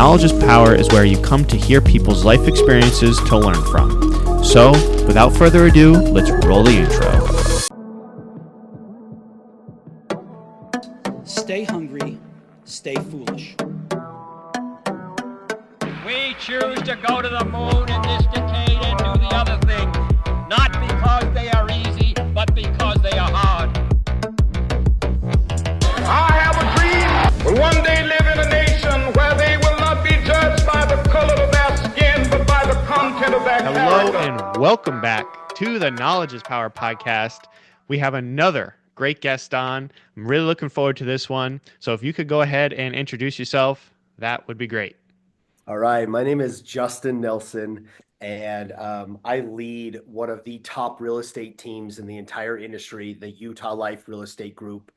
Knowledge is Power is where you come to hear people's life experiences to learn from. So, without further ado, let's roll the intro. Stay hungry, stay foolish. We choose to go to the moon in this decade and do the other thing, not because they are easy, but because they are hard. I have a dream. Will one day live in a nation where they will not be judged by the color of their skin, but by the content of their Hello character. and welcome back to the Knowledge is Power podcast. We have another great guest on. I'm really looking forward to this one. So if you could go ahead and introduce yourself, that would be great. All right, my name is Justin Nelson, and I lead one of the top real estate teams in the entire industry, the Utah Life Real Estate Group.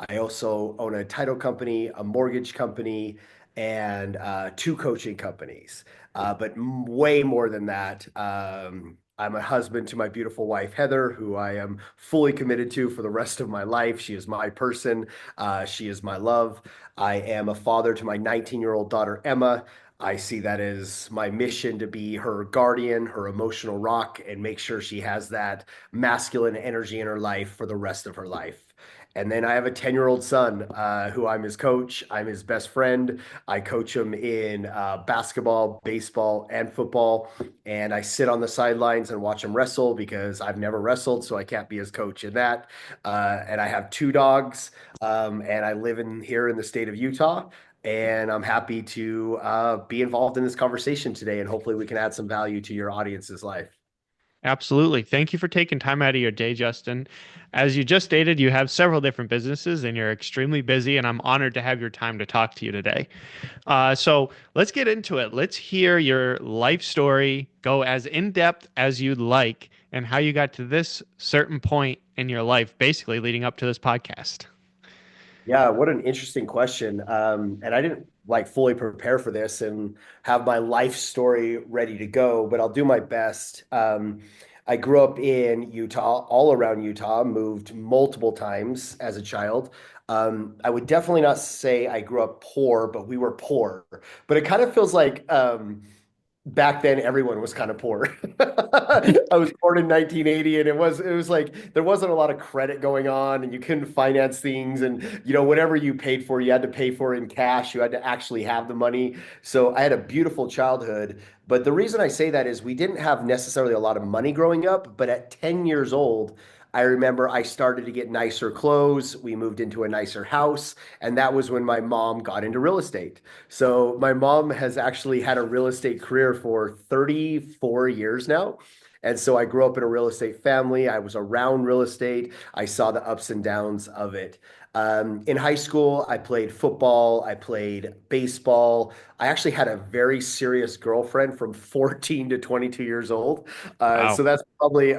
I also own a title company, a mortgage company, and two coaching companies. But way more than that, I'm a husband to my beautiful wife, Heather, who I am fully committed to for the rest of my life. She is my person. She is my love. I am a father to my 19-year-old daughter, Emma. I see that as my mission to be her guardian, her emotional rock, and make sure she has that masculine energy in her life for the rest of her life. And then I have a 10-year-old son who I'm his coach. I'm his best friend. I coach him in basketball, baseball, and football. And I sit on the sidelines and watch him wrestle because I've never wrestled, so I can't be his coach in that. And I have two dogs, and I live here in the state of Utah. And I'm happy to be involved in this conversation today, and hopefully we can add some value to your audience's life. Absolutely. Thank you for taking time out of your day, Justin. As you just stated, you have several different businesses and you're extremely busy, and I'm honored to have your time to talk to you today. So let's get into it. Let's hear your life story, go as in-depth as you'd like, and how you got to this certain point in your life, basically leading up to this podcast. Yeah, what an interesting question. And I didn't fully prepare for this and have my life story ready to go, but I'll do my best. I grew up in Utah, all around Utah, moved multiple times as a child. I would definitely not say I grew up poor, but we were poor. But it kind of feels like back then everyone was kind of poor. I was born in 1980, and it was like there wasn't a lot of credit going on, and you couldn't finance things, and whatever you paid for, you had to pay for in cash. You had to actually have the money. So I had a beautiful childhood. But the reason I say that is we didn't have necessarily a lot of money growing up, but at 10 years old, I remember I started to get nicer clothes. We moved into a nicer house, and that was when my mom got into real estate. So my mom has actually had a real estate career for 34 years now. And so I grew up in a real estate family. I was around real estate. I saw the ups and downs of it. In high school, I played football. I played baseball. I actually had a very serious girlfriend from 14 to 22 years old. Wow. So that's probably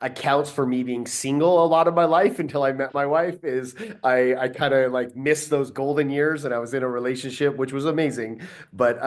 accounts for me being single a lot of my life until I met my wife. Is I kind of missed those golden years, and I was in a relationship, which was amazing. But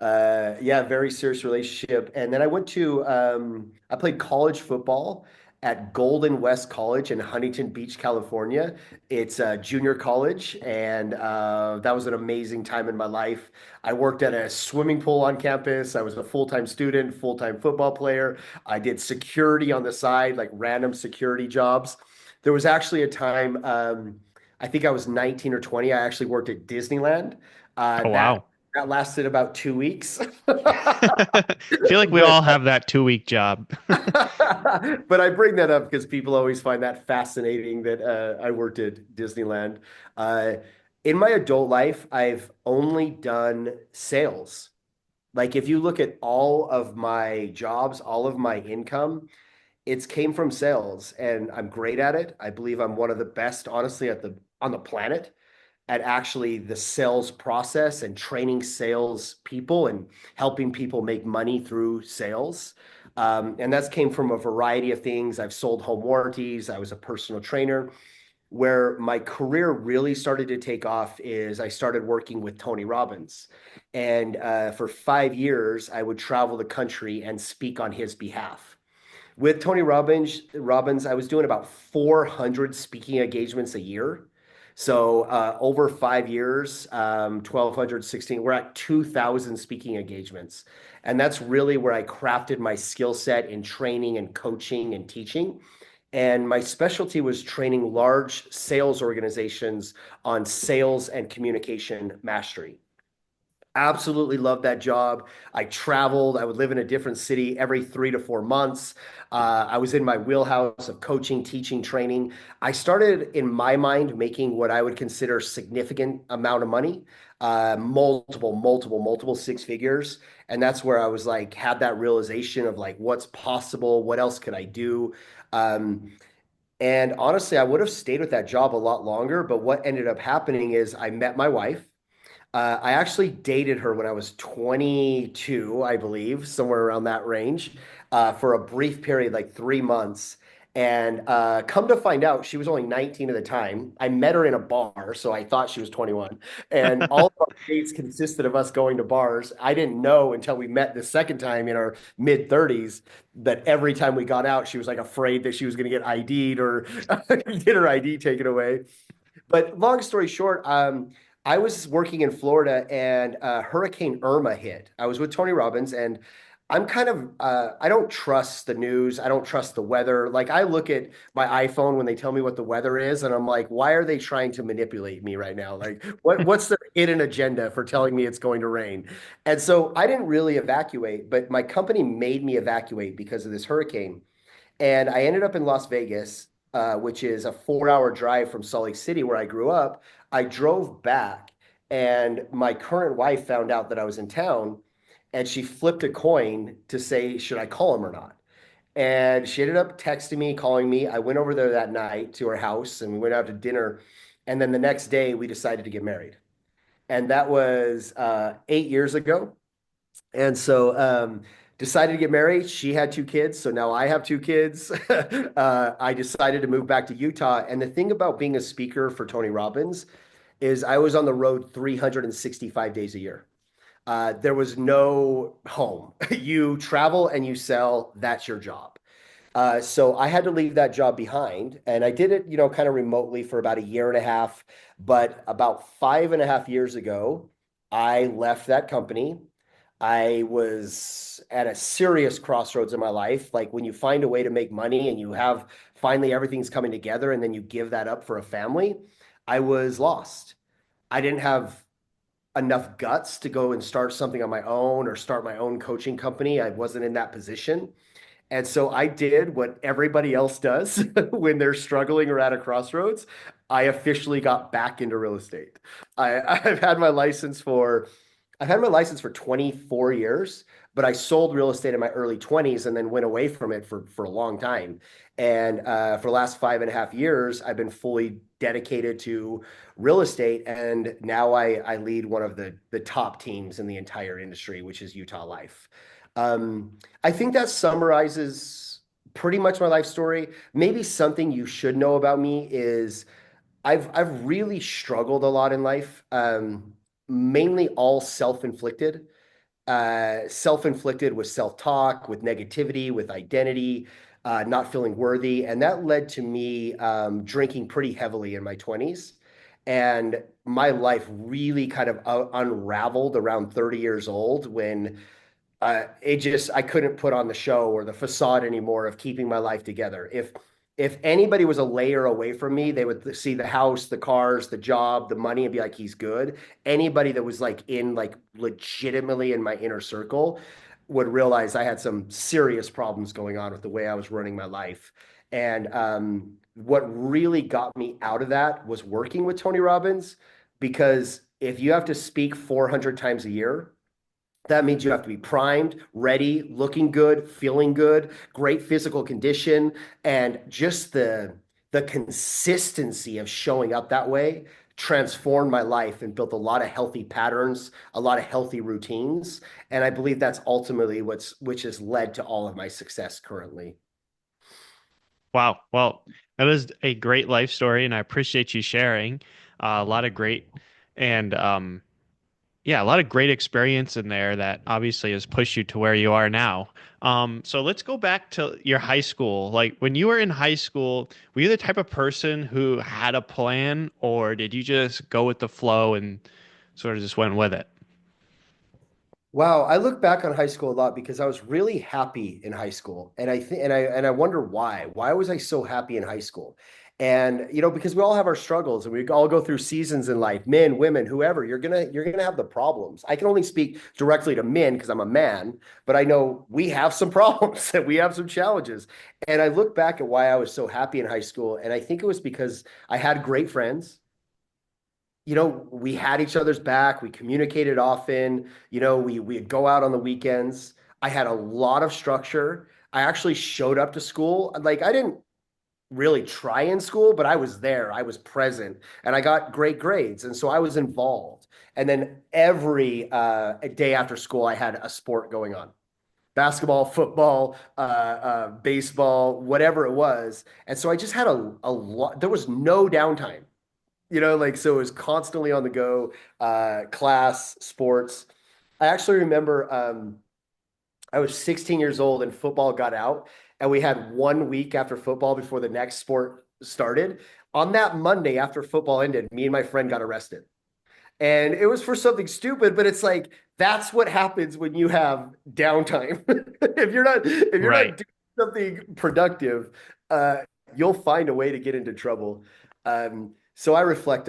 yeah, very serious relationship. And then I played college football at Golden West College in Huntington Beach, California. It's a junior college, and that was an amazing time in my life. I worked at a swimming pool on campus. I was a full-time student, full-time football player. I did security on the side, like random security jobs. There was actually a time, I think I was 19 or 20, I actually worked at Disneyland. Oh, wow. That lasted about 2 weeks. I feel like we all have that 2-week job. But I bring that up because people always find that fascinating that I worked at Disneyland. In my adult life, I've only done sales. Like if you look at all of my jobs, all of my income, it's came from sales, and I'm great at it. I believe I'm one of the best, honestly, on the planet at actually the sales process and training sales people and helping people make money through sales. And that's came from a variety of things. I've sold home warranties. I was a personal trainer. Where my career really started to take off is I started working with Tony Robbins. And for 5 years, I would travel the country and speak on his behalf. With Tony Robbins, I was doing about 400 speaking engagements a year. So over 5 years, 1,200, we're at 2,000 speaking engagements. And that's really where I crafted my skill set in training and coaching and teaching. And my specialty was training large sales organizations on sales and communication mastery. Absolutely loved that job. I traveled. I would live in a different city every 3 to 4 months. I was in my wheelhouse of coaching, teaching, training. I started, in my mind, making what I would consider significant amount of money, multiple six figures. And that's where I was like, had that realization of like, what's possible? What else could I do? Um, and honestly, I would have stayed with that job a lot longer. But what ended up happening is I met my wife. I actually dated her when I was 22, I believe, somewhere around that range, for a brief period, like 3 months. And come to find out, she was only 19 at the time. I met her in a bar, so I thought she was 21. And all of our dates consisted of us going to bars. I didn't know until we met the second time in our mid 30s that every time we got out, she was like afraid that she was going to get ID'd or get her ID taken away. But long story short, I was working in Florida and Hurricane Irma hit. I was with Tony Robbins, and I'm kind of I don't trust the news. I don't trust the weather. Like I look at my iPhone when they tell me what the weather is, and I'm like, why are they trying to manipulate me right now? Like, what's their hidden agenda for telling me it's going to rain? And so I didn't really evacuate, but my company made me evacuate because of this hurricane. And I ended up in Las Vegas, which is a 4 hour drive from Salt Lake City, where I grew up. I drove back, and my current wife found out that I was in town, and she flipped a coin to say, should I call him or not? And she ended up texting me, calling me. I went over there that night to her house, and we went out to dinner. And then the next day, we decided to get married. And that was 8 years ago. And so decided to get married. She had two kids, so now I have two kids. I decided to move back to Utah. And the thing about being a speaker for Tony Robbins is I was on the road 365 days a year. There was no home. You travel and you sell, that's your job. So I had to leave that job behind, and I did it, kind of remotely for about a year and a half. But about 5.5 years ago, I left that company. I was at a serious crossroads in my life. Like when you find a way to make money and you have finally everything's coming together and then you give that up for a family, I was lost. I didn't have enough guts to go and start something on my own or start my own coaching company. I wasn't in that position. And so I did what everybody else does when they're struggling or at a crossroads. I officially got back into real estate. I've had my license for I've had my license for 24 years, but I sold real estate in my early 20s and then went away from it for a long time. And for the last 5.5 years, I've been fully dedicated to real estate. And now I lead one of the top teams in the entire industry, which is Utah Life. I think that summarizes pretty much my life story. Maybe something you should know about me is I've really struggled a lot in life, mainly all self-inflicted. Self-inflicted with self-talk, with negativity, with identity, not feeling worthy, and that led to me drinking pretty heavily in my 20s. And my life really kind of unraveled around 30 years old when I couldn't put on the show or the facade anymore of keeping my life together. If anybody was a layer away from me, they would see the house, the cars, the job, the money, and be like, he's good. Anybody that was like in like legitimately in my inner circle would realize I had some serious problems going on with the way I was running my life. And what really got me out of that was working with Tony Robbins, because if you have to speak 400 times a year, that means you have to be primed, ready, looking good, feeling good, great physical condition, and just the consistency of showing up that way transformed my life and built a lot of healthy patterns, a lot of healthy routines. And I believe that's ultimately which has led to all of my success currently. Wow. Well, that was a great life story, and I appreciate you sharing a lot of great and Yeah, a lot of great experience in there that obviously has pushed you to where you are now. So let's go back to your high school. Like when you were in high school, were you the type of person who had a plan, or did you just go with the flow and sort of just went with it? Wow, I look back on high school a lot because I was really happy in high school. And I think and I wonder why. Why was I so happy in high school? And because we all have our struggles and we all go through seasons in life, men, women, whoever, you're gonna have the problems. I can only speak directly to men because I'm a man, but I know we have some problems and we have some challenges. And I look back at why I was so happy in high school, and I think it was because I had great friends. We had each other's back. We communicated often. We'd go out on the weekends. I had a lot of structure. I actually showed up to school. Like I didn't really try in school, but I was there. I was present, and I got great grades, and so I was involved. And then every day after school, I had a sport going on. Basketball, football, baseball, whatever it was. And so I just had a lot. There was no downtime. Like so it was constantly on the go, class, sports. I actually remember I was 16 years old and football got out, and we had 1 week after football before the next sport started. On that Monday after football ended, me and my friend got arrested. And it was for something stupid, but it's like that's what happens when you have downtime. If you're not Right. doing something productive, uh, you'll find a way to get into trouble. So I reflect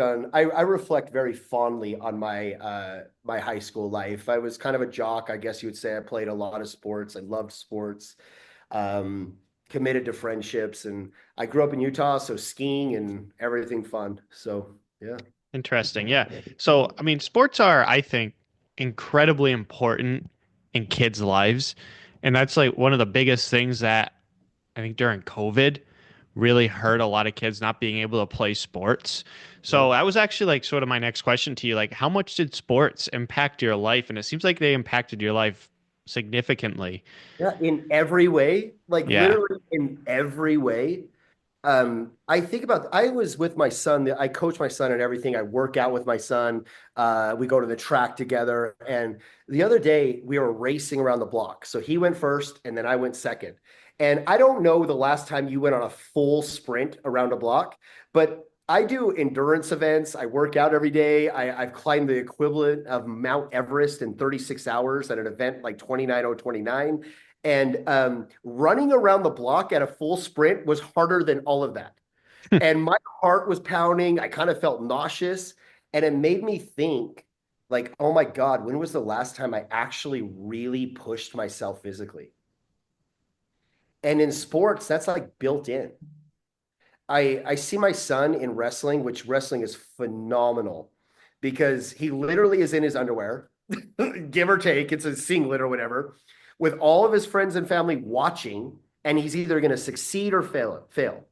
very fondly on my high school life. I was kind of a jock, I guess you would say. I played a lot of sports. I loved sports. Committed to friendships, and I grew up in Utah, so skiing and everything fun. So yeah. Interesting. Yeah. So, I mean, sports are, I think, incredibly important in kids' lives. And that's like one of the biggest things that I think during COVID really hurt a lot of kids not being able to play sports. Yeah. So that was actually like sort of my next question to you. Like, how much did sports impact your life? And it seems like they impacted your life significantly. Yeah, in every way, like Yeah. literally in every way. I think about I was with my son. I coach my son and everything. I work out with my son. We go to the track together. And the other day we were racing around the block. So he went first and then I went second. And I don't know the last time you went on a full sprint around a block, but I do endurance events. I work out every day. I've climbed the equivalent of Mount Everest in 36 hours at an event like 29029. And running around the block at a full sprint was harder than all of that. And my heart was pounding. I kind of felt nauseous. And it made me think, like, oh my God, when was the last time I actually really pushed myself physically? And in sports, that's like built in. I see my son in wrestling, which wrestling is phenomenal because he literally is in his underwear, give or take, it's a singlet or whatever, with all of his friends and family watching, and he's either going to succeed or fail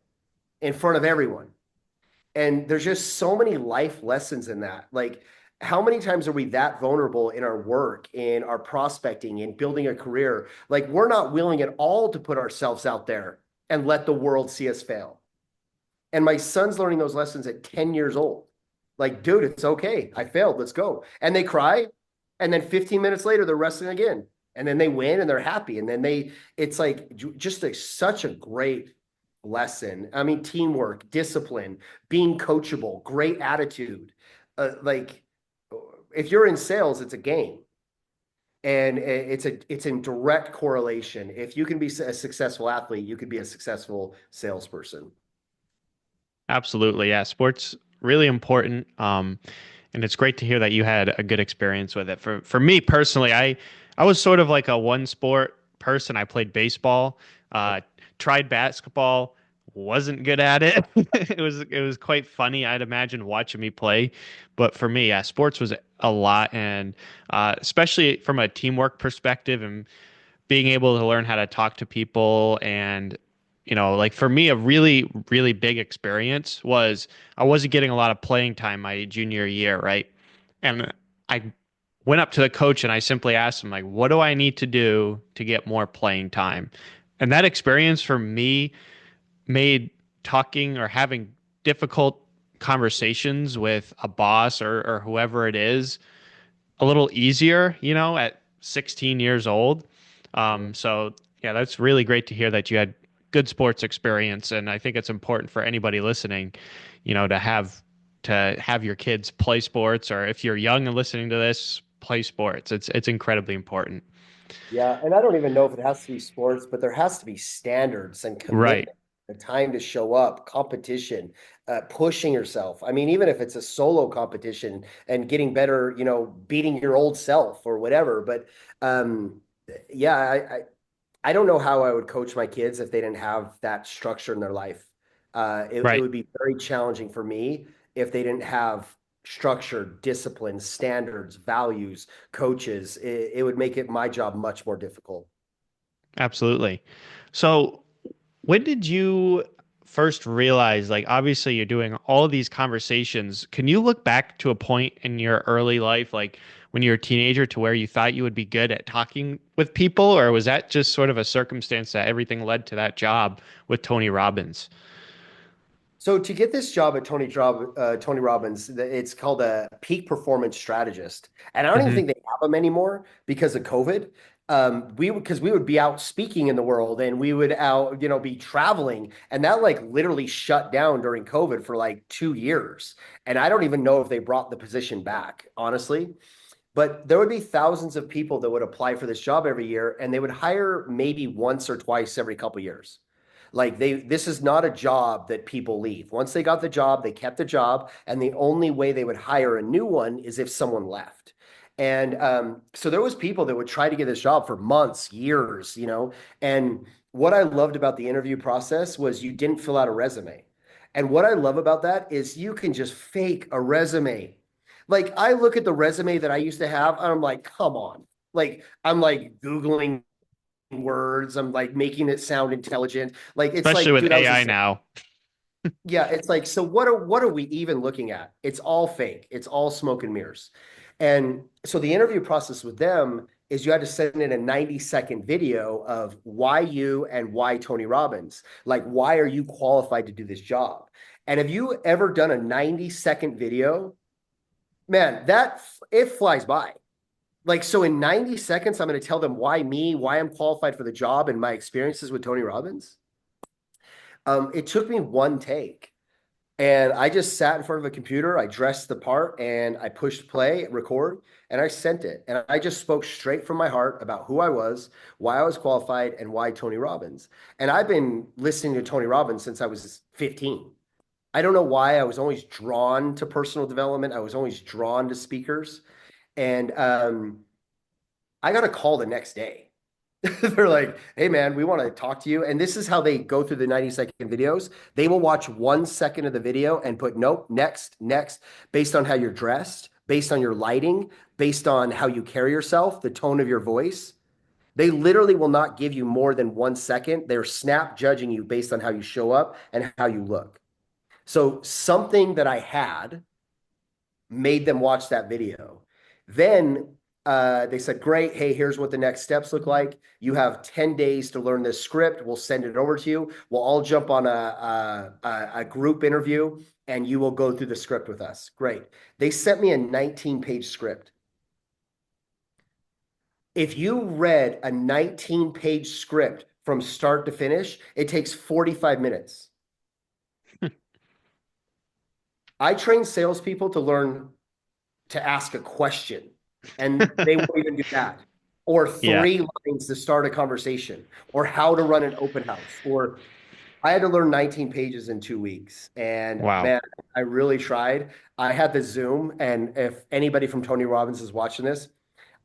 in front of everyone. And there's just so many life lessons in that. Like, how many times are we that vulnerable in our work, in our prospecting, in building a career? Like, we're not willing at all to put ourselves out there and let the world see us fail. And my son's learning those lessons at 10 years old. Like, dude, it's okay. I failed. Let's go. And they cry. And then 15 minutes later, they're wrestling again. And then they win and they're happy. And then it's like just such a great lesson. I mean, teamwork, discipline, being coachable, great attitude. Like, if you're in sales, it's a game. And it's in direct correlation. If you can be a successful athlete, you could be a successful salesperson. Absolutely. Yeah. Sports really important. And it's great to hear that you had a good experience with it. For me personally, I was sort of like a one sport person. I played baseball, tried basketball, wasn't good at it. It was quite funny, I'd imagine, watching me play. But for me, yeah, sports was a lot, and especially from a teamwork perspective and being able to learn how to talk to people. And like for me, a really really big experience was I wasn't getting a lot of playing time my junior year, right? And I went up to the coach and I simply asked him, like, what do I need to do to get more playing time? And that experience for me made talking or having difficult conversations with a boss or whoever it is a little easier, at 16 years old. So yeah, that's really great to hear that you had good sports experience. And I think it's important for anybody listening, to have your kids play sports, or if you're young and listening to this, play sports. It's incredibly important. Yeah, and I don't even know if it has to be sports, but there has to be standards and Right. commitment, the time to show up, competition, pushing yourself. I mean, even if it's a solo competition and getting better, beating your old self or whatever. But um, yeah, I don't know how I would coach my kids if they didn't have that structure in their life. It Right. would be very challenging for me if they didn't have structure, discipline, standards, values, coaches. It would make it my job much more difficult. Absolutely. So when did you first realize, like, obviously you're doing all of these conversations. Can you look back to a point in your early life, like when you were a teenager, to where you thought you would be good at talking with people, or was that just sort of a circumstance that everything led to that job with Tony Robbins? So to get this job at Tony Robbins, it's called a peak performance strategist, and I don't even Hmm. think they have them anymore because of COVID. Because we would be out speaking in the world, and we would out, be traveling, and that like literally shut down during COVID for like 2 years. And I don't even know if they brought the position back, honestly. But there would be thousands of people that would apply for this job every year, and they would hire maybe once or twice every couple of years. Like this is not a job that people leave. Once they got the job, they kept the job, and the only way they would hire a new one is if someone left. And so there was people that would try to get this job for months, years, And what I loved about the interview process was you didn't fill out a resume. And what I love about that is you can just fake a resume. Like I look at the resume that I used to have, and I'm like, come on. Like I'm like Googling words. I'm like making it sound intelligent. Like it's Especially like, with dude, I was AI just now. yeah, it's like, so what are we even looking at? It's all fake. It's all smoke and mirrors. And so the interview process with them is you had to send in a 90-second video of why you and why Tony Robbins. Like, why are you qualified to do this job? And have you ever done a 90-second video? Man, that it flies by. Like, so in 90 seconds, I'm going to tell them why me, why I'm qualified for the job, and my experiences with Tony Robbins. It took me one take. And I just sat in front of a computer, I dressed the part, and I pushed play, record, and I sent it. And I just spoke straight from my heart about who I was, why I was qualified, and why Tony Robbins. And I've been listening to Tony Robbins since I was 15. I don't know why. I was always drawn to personal development. I was always drawn to speakers. And I got a call the next day. They're like, hey, man, we want to talk to you. And this is how they go through the 90-second videos. They will watch 1 second of the video and put, nope, next, next, based on how you're dressed, based on your lighting, based on how you carry yourself, the tone of your voice. They literally will not give you more than 1 second. They're snap judging you based on how you show up and how you look. So something that I had made them watch that video. Then they said, great. Hey, here's what the next steps look like. You have 10 days to learn this script. We'll send it over to you. We'll all jump on a group interview and you will go through the script with us. Great. They sent me a 19-page script. If you read a 19-page script from start to finish, it takes 45 minutes. I train salespeople to learn to ask a question, and they won't even do that. Or Yeah. 3 lines to start a conversation, or how to run an open house. Or I had to learn 19 pages in 2 weeks. And Wow. man, I really tried. I had the Zoom, and if anybody from Tony Robbins is watching this,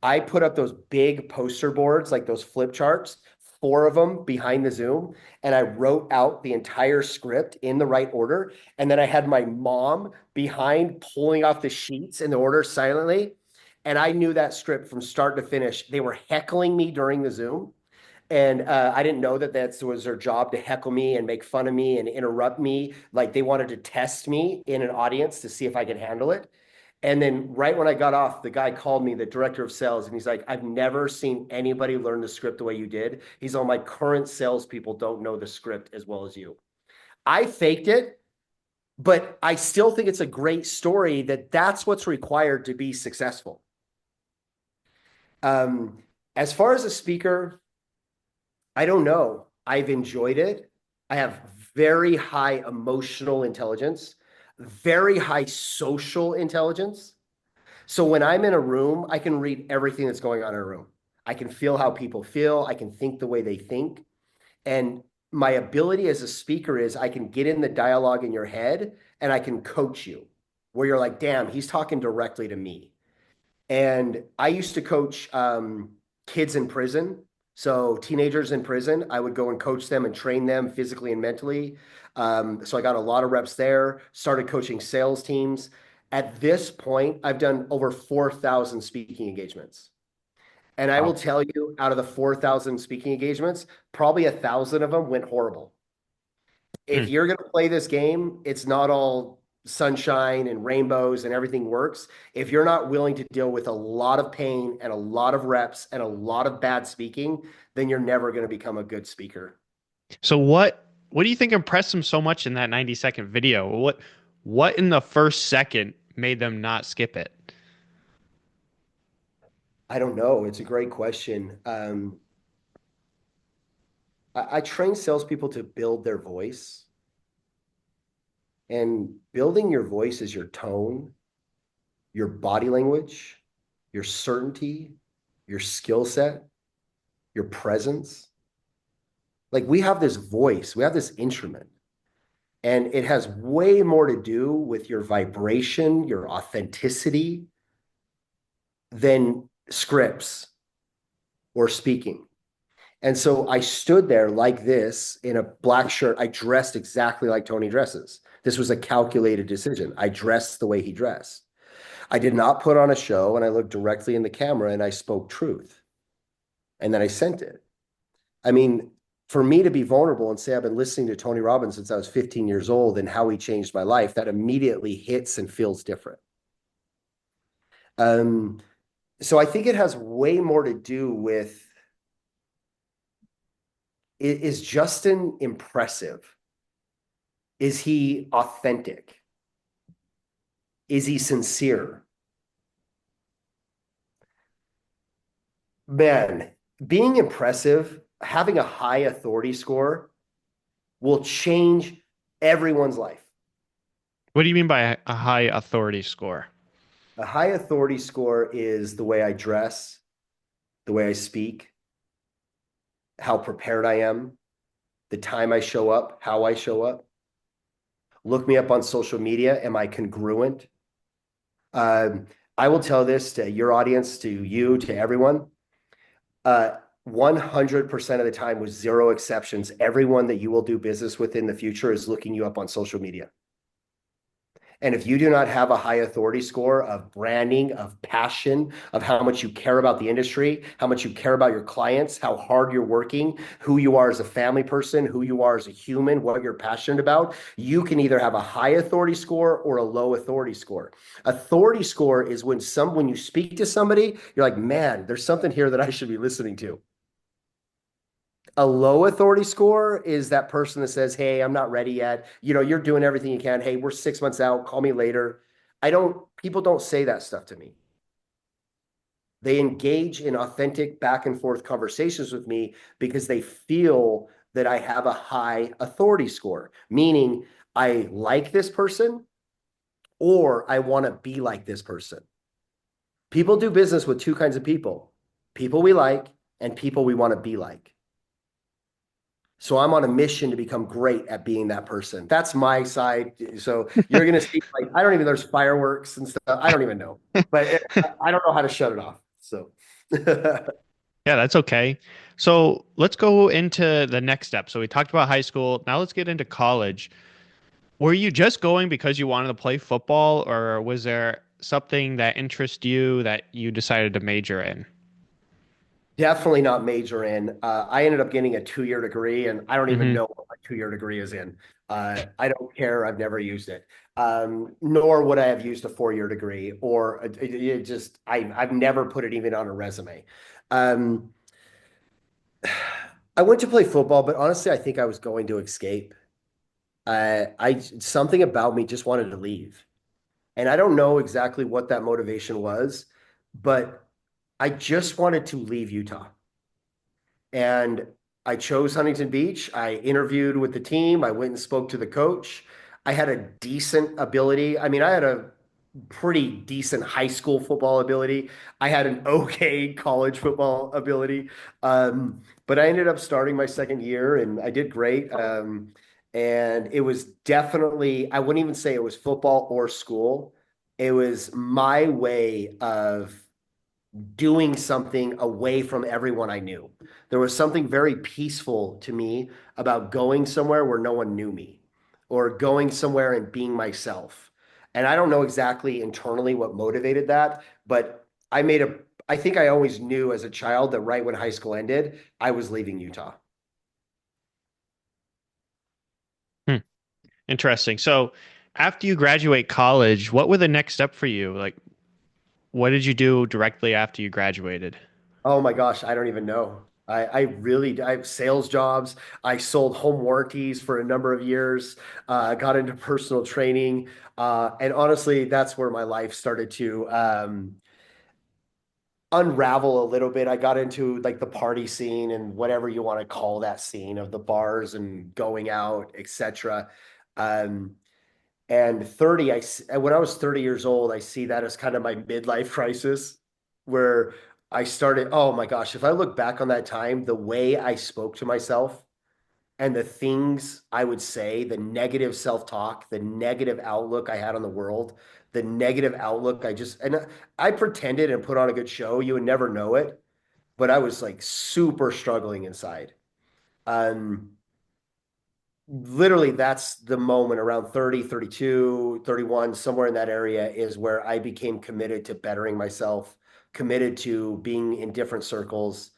I put up those big poster boards, like those flip charts, four of them behind the Zoom, and I wrote out the entire script in the right order. And then I had my mom behind pulling off the sheets in the order silently. And I knew that script from start to finish. They were heckling me during the Zoom. And I didn't know that was their job to heckle me and make fun of me and interrupt me. Like they wanted to test me in an audience to see if I could handle it. And then right when I got off, the guy called me, the director of sales, and he's like, I've never seen anybody learn the script the way you did. He's all, my current salespeople don't know the script as well as you. I faked it, but I still think it's a great story that that's what's required to be successful. Um, as far as a speaker, I don't know. I've enjoyed it. I have very high emotional intelligence, very high social intelligence. So when I'm in a room, I can read everything that's going on in a room. I can feel how people feel. I can think the way they think. And my ability as a speaker is I can get in the dialogue in your head and I can coach you where you're like, damn, he's talking directly to me. And I used to coach kids in prison. So teenagers in prison, I would go and coach them and train them physically and mentally. So I got a lot of reps there, started coaching sales teams. At this point, I've done over 4,000 speaking engagements. And I will Wow. tell you, out of the 4,000 speaking engagements, probably 1,000 of them went horrible. If Hmm. you're going to play this game, it's not all sunshine and rainbows and everything works. If you're not willing to deal with a lot of pain and a lot of reps and a lot of bad speaking, then you're never going to become a good speaker. So what do you think impressed them so much in that 90-second video? What in the first second made them not skip it? I don't know. It's a great question. I train salespeople to build their voice, and building your voice is your tone, your body language, your certainty, your skill set, your presence. Like we have this voice, we have this instrument, and it has way more to do with your vibration, your authenticity than scripts or speaking. And so I stood there like this in a black shirt. I dressed exactly like Tony dresses. This was a calculated decision. I dressed the way he dressed. I did not put on a show, and I looked directly in the camera and I spoke truth. And then I sent it. I mean, for me to be vulnerable and say I've been listening to Tony Robbins since I was 15 years old and how he changed my life, that immediately hits and feels different. Um, so I think it has way more to do with, is Justin impressive? Is he authentic? Is he sincere? Man, being impressive, having a high authority score will change everyone's life. What do you mean by a high authority score? A high authority score is the way I dress, the way I speak, how prepared I am, the time I show up, how I show up. Look me up on social media. Am I congruent? Um, I will tell this to your audience, to you, to everyone. 100% of the time, with zero exceptions, everyone that you will do business with in the future is looking you up on social media. And if you do not have a high authority score of branding, of passion, of how much you care about the industry, how much you care about your clients, how hard you're working, who you are as a family person, who you are as a human, what you're passionate about, you can either have a high authority score or a low authority score. Authority score is when you speak to somebody, you're like, man, there's something here that I should be listening to. A low authority score is that person that says, hey, I'm not ready yet. You're doing everything you can. Hey, we're 6 months out. Call me later. People don't say that stuff to me. They engage in authentic back and forth conversations with me because they feel that I have a high authority score, meaning I like this person or I want to be like this person. People do business with two kinds of people we like and people we want to be like. So I'm on a mission to become great at being that person. That's my side. So you're going to see, like, I don't even, there's fireworks and stuff. I don't even know, but I don't know how to shut it off. So Yeah, that's okay. So let's go into the next step. So we talked about high school. Now let's get into college. Were you just going because you wanted to play football, or was there something that interested you that you decided to major in? definitely not major in. I ended up getting a 2-year degree, and I don't even Hmm. know what my 2-year degree is in. I don't care. I've never used it. Nor would I have used a 4-year degree, or I've never put it even on a resume. Um, I went to play football, but honestly, I think I was going to escape. Something about me just wanted to leave. And I don't know exactly what that motivation was, but I just wanted to leave Utah. And I chose Huntington Beach. I interviewed with the team. I went and spoke to the coach. I had a decent ability. I mean, I had a pretty decent high school football ability. I had an okay college football ability. But I ended up starting my second year and I did great. And it was definitely, I wouldn't even say it was football or school. It was my way of doing something away from everyone I knew. There was something very peaceful to me about going somewhere where no one knew me or going somewhere and being myself. And I don't know exactly internally what motivated that, but I think I always knew as a child that right when high school ended, I was leaving Utah. Hmm. Interesting. So after you graduate college, what were the next step for you? Like, what did you do directly after you graduated? Oh my gosh, I don't even know. I have sales jobs. I sold home warranties for a number of years, got into personal training. And honestly, that's where my life started to unravel a little bit. I got into like the party scene and whatever you want to call that scene of the bars and going out, etc. Um, and 30, when I was 30 years old, I see that as kind of my midlife crisis where I started, oh my gosh, if I look back on that time, the way I spoke to myself and the things I would say, the negative self-talk, the negative outlook I had on the world, the negative outlook and I pretended and put on a good show. You would never know it, but I was like super struggling inside. Um, Literally that's the moment around 30, 32, 31, somewhere in that area is where I became committed to bettering myself, committed to being in different circles,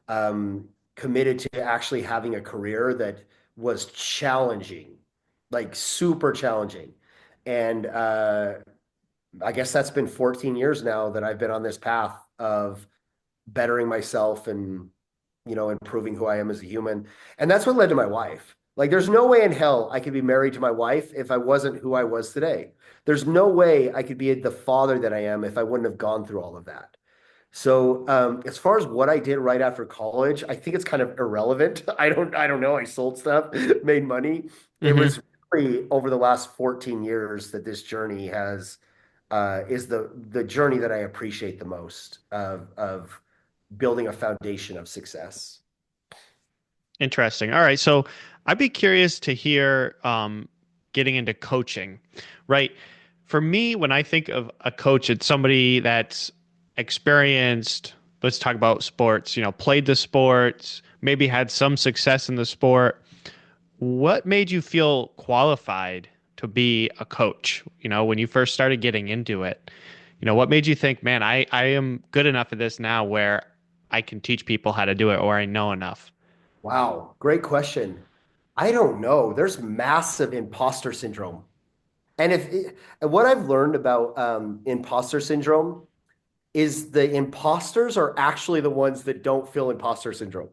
committed to actually having a career that was challenging, like super challenging. And I guess that's been 14 years now that I've been on this path of bettering myself and improving who I am as a human. And that's what led to my wife. Like, there's no way in hell I could be married to my wife if I wasn't who I was today. There's no way I could be the father that I am if I wouldn't have gone through all of that. So, as far as what I did right after college, I think it's kind of irrelevant. I don't know. I sold stuff, made money. It Hmm. was really over the last 14 years that this journey is the journey that I appreciate the most of building a foundation of success. Interesting. All right. So I'd be curious to hear getting into coaching, right? For me, when I think of a coach, it's somebody that's experienced, let's talk about sports, played the sports, maybe had some success in the sport. What made you feel qualified to be a coach? When you first started getting into it, what made you think, man, I am good enough at this now where I can teach people how to do it or I know enough? Wow, great question. I don't know. There's massive imposter syndrome. And what I've learned about imposter syndrome is the imposters are actually the ones that don't feel imposter syndrome.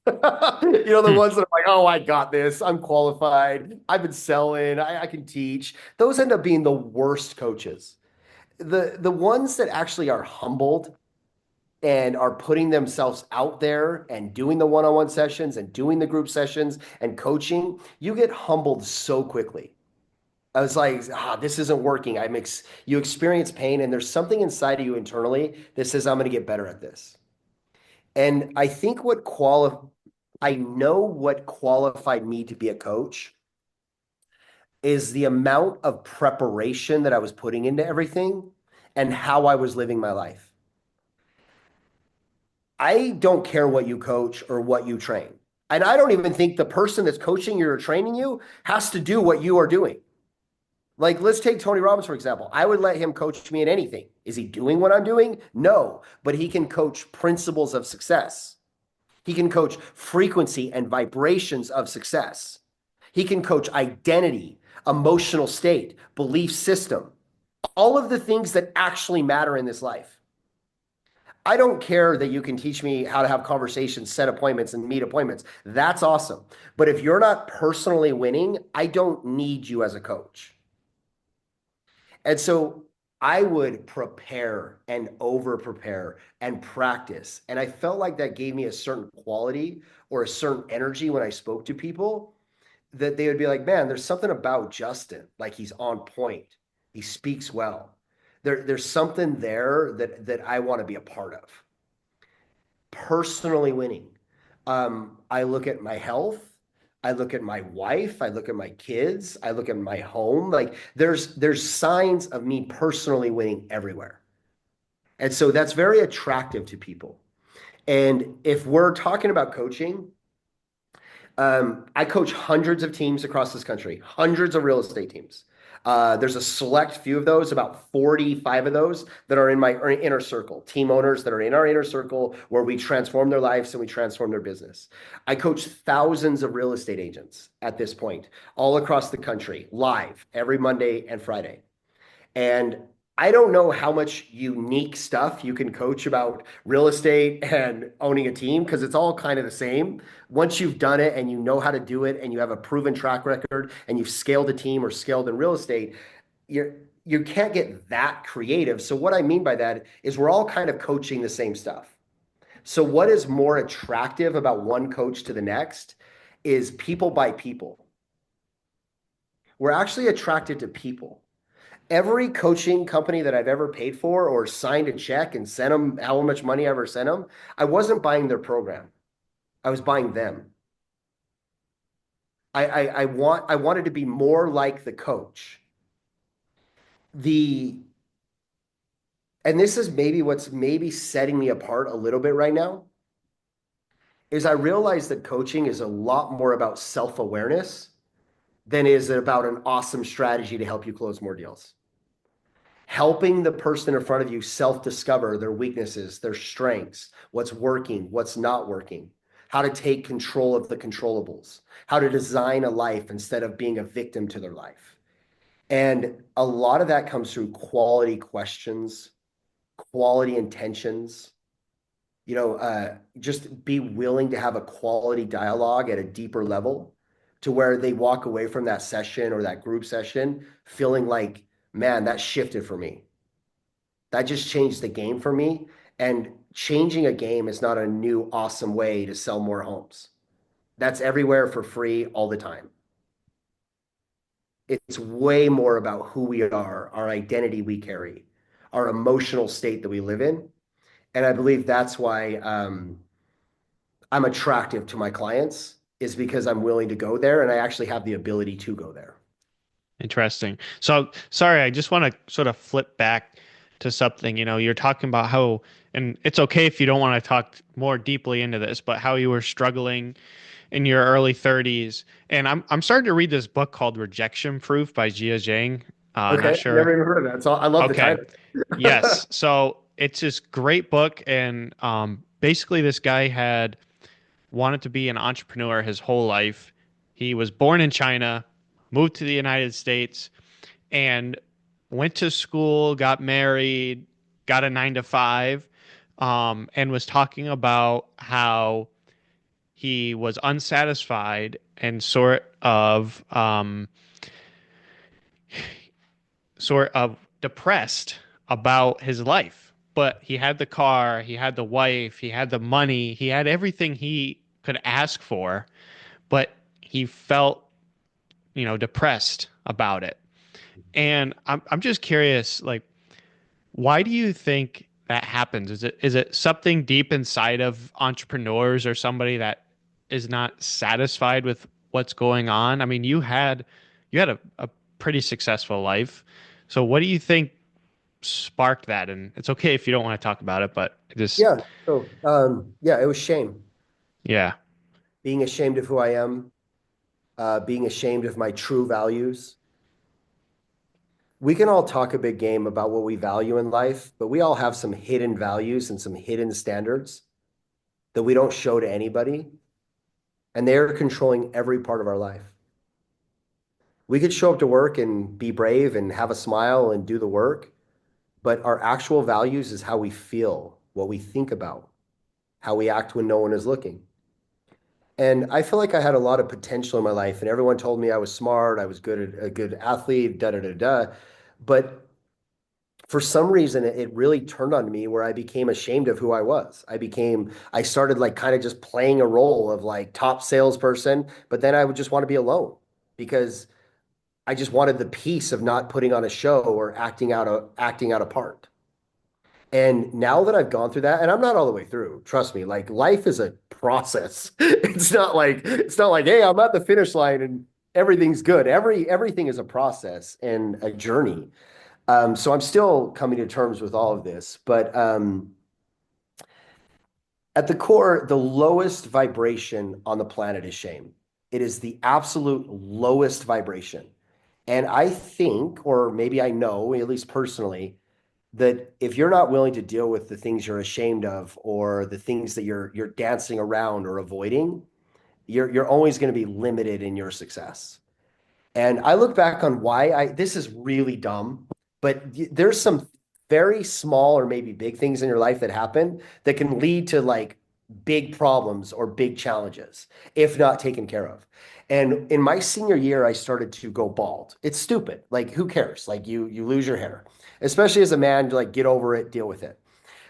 The Hmm. ones that are like, oh, I got this. I'm qualified. I've been selling. I can teach. Those end up being the worst coaches. The ones that actually are humbled and are putting themselves out there and doing the one-on-one sessions and doing the group sessions and coaching, you get humbled so quickly. I was like, this isn't working. You experience pain, and there's something inside of you internally that says, I'm going to get better at this. And I think I know what qualified me to be a coach is the amount of preparation that I was putting into everything and how I was living my life. I don't care what you coach or what you train. And I don't even think the person that's coaching you or training you has to do what you are doing. Like, let's take Tony Robbins, for example. I would let him coach me in anything. Is he doing what I'm doing? No, but he can coach principles of success. He can coach frequency and vibrations of success. He can coach identity, emotional state, belief system, all of the things that actually matter in this life. I don't care that you can teach me how to have conversations, set appointments, and meet appointments. That's awesome. But if you're not personally winning, I don't need you as a coach. And so I would prepare and over prepare and practice. And I felt like that gave me a certain quality or a certain energy when I spoke to people that they would be like, man, there's something about Justin. Like he's on point. He speaks well. There's something there that I want to be a part of. Personally winning. I look at my health. I look at my wife. I look at my kids. I look at my home. Like there's signs of me personally winning everywhere. And so that's very attractive to people. And if we're talking about coaching, I coach hundreds of teams across this country, hundreds of real estate teams. There's a select few of those, about 45 of those that are in my inner circle, team owners that are in our inner circle where we transform their lives and we transform their business. I coach thousands of real estate agents at this point, all across the country, live every Monday and Friday. And I don't know how much unique stuff you can coach about real estate and owning a team because it's all kind of the same. Once you've done it and you know how to do it and you have a proven track record and you've scaled a team or scaled in real estate, you can't get that creative. So what I mean by that is we're all kind of coaching the same stuff. So what is more attractive about one coach to the next is people by people. We're actually attracted to people. Every coaching company that I've ever paid for or signed a check and sent them how much money I ever sent them, I wasn't buying their program. I was buying them. I wanted to be more like the coach. And this is maybe what's maybe setting me apart a little bit right now, is I realize that coaching is a lot more about self-awareness than is it about an awesome strategy to help you close more deals. Helping the person in front of you self-discover their weaknesses, their strengths, what's working, what's not working, how to take control of the controllables, how to design a life instead of being a victim to their life. And a lot of that comes through quality questions, quality intentions, just be willing to have a quality dialogue at a deeper level to where they walk away from that session or that group session feeling like, man, that shifted for me. That just changed the game for me. And changing a game is not a new, awesome way to sell more homes. That's everywhere for free all the time. It's way more about who we are, our identity we carry, our emotional state that we live in. And I believe that's why I'm attractive to my clients, is because I'm willing to go there and I actually have the ability to go there. Interesting. So, sorry, I just want to sort of flip back to something. You're talking about how, and it's okay if you don't want to talk more deeply into this, but how you were struggling in your early 30s. And I'm starting to read this book called Rejection Proof by Jia Zhang. Okay, Not sure. never even heard of that. So I love the Okay. title. Yes. So it's this great book, and basically this guy had wanted to be an entrepreneur his whole life. He was born in China, moved to the United States, and went to school, got married, got a 9 to 5, and was talking about how he was unsatisfied and sort of depressed about his life. But he had the car, he had the wife, he had the money, he had everything he could ask for, but he felt, depressed about it. And I'm just curious, like, why do you think that happens? Is it something deep inside of entrepreneurs or somebody that is not satisfied with what's going on? I mean, you had a pretty successful life. So what do you think sparked that? And it's okay if you don't want to talk about it, but Yeah. So, it was shame. yeah, Being ashamed of who I am, being ashamed of my true values. We can all talk a big game about what we value in life, but we all have some hidden values and some hidden standards that we don't show to anybody, and they're controlling every part of our life. We could show up to work and be brave and have a smile and do the work, but our actual values is how we feel, what we think about, how we act when no one is looking. And I feel like I had a lot of potential in my life, and everyone told me I was smart, I was good, a good athlete, da da da da. But for some reason, it really turned on me where I became ashamed of who I was. I started like kind of just playing a role of like top salesperson, but then I would just want to be alone because I just wanted the peace of not putting on a show or acting out a part. And now that I've gone through that, and I'm not all the way through, trust me, like life is a process. It's not like, hey, I'm at the finish line and everything's good. Everything is a process and a journey. So I'm still coming to terms with all of this, but at the core, the lowest vibration on the planet is shame. It is the absolute lowest vibration. And I think, or maybe I know, at least personally, that if you're not willing to deal with the things you're ashamed of or the things that you're dancing around or avoiding, you're always going to be limited in your success. And I look back on why this is really dumb, but there's some very small or maybe big things in your life that happen that can lead to like big problems or big challenges if not taken care of. And in my senior year, I started to go bald. It's stupid. Like, who cares? Like, you lose your hair, especially as a man, to like get over it, deal with it.